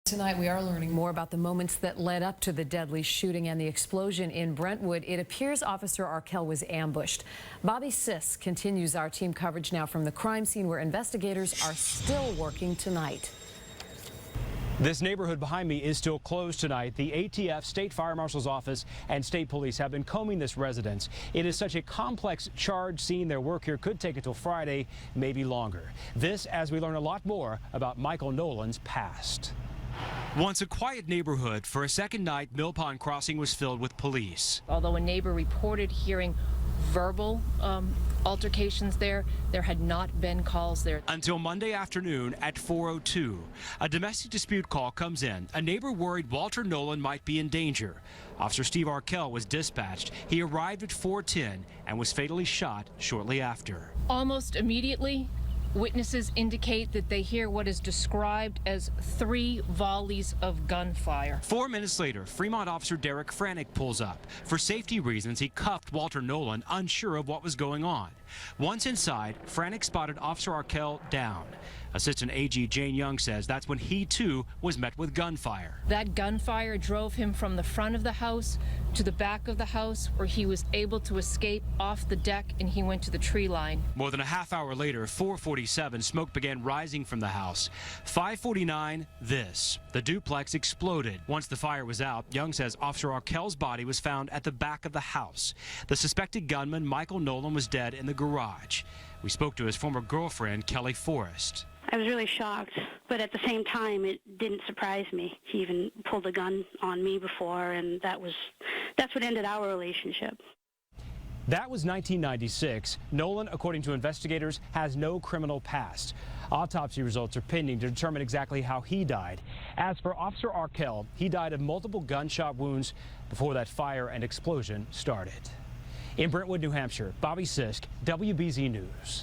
Tonight, we are learning more about the moments that led up to the deadly shooting and the explosion in Brentwood. It appears Officer Arkell was ambushed. Bobby Sisk continues our team coverage now from the crime scene, where investigators are still working tonight. This neighborhood behind me is still closed tonight. The ATF, State Fire Marshal's Office, and state police have been combing this residence. It is such a complex charge scene. Their work here could take until Friday, maybe longer. This as we learn a lot more about Michael Nolan's past. Once a quiet neighborhood, for a second night, Mill Pond Crossing was filled with police. Although a neighbor reported hearing verbal altercations there had not been calls there. Until Monday afternoon at 4:02, a domestic dispute call comes in. A neighbor worried Walter Nolan might be in danger. Officer Steve Arkell was dispatched. He arrived at 4:10 and was fatally shot shortly after. Almost immediately, witnesses indicate that they hear what is described as 3 volleys of gunfire. 4 minutes later, Fremont officer Derek Franick pulls up. For safety reasons, he cuffed Walter Nolan, unsure of what was going on. Once inside, Franick spotted Officer Arkell down. Assistant AG Jane Young says that's when he, too, was met with gunfire. That gunfire drove him from the front of the house to the back of the house, where he was able to escape off the deck, and he went to the tree line. More than a half hour later, 4:47, smoke began rising from the house. 5:49, this. The duplex exploded. Once the fire was out, Young says Officer Arkell's body was found at the back of the house. The suspected gunman, Michael Nolan, was dead in the garage. We spoke to his former girlfriend, Kelly Forrest. I was really shocked, but at the same time, it didn't surprise me. He even pulled a gun on me before, and that's what ended our relationship. That was 1996. Nolan, according to investigators, has no criminal past. Autopsy results are pending to determine exactly how he died. As for Officer Arkell, he died of multiple gunshot wounds before that fire and explosion started. In Brentwood, New Hampshire, Bobby Sisk, WBZ News.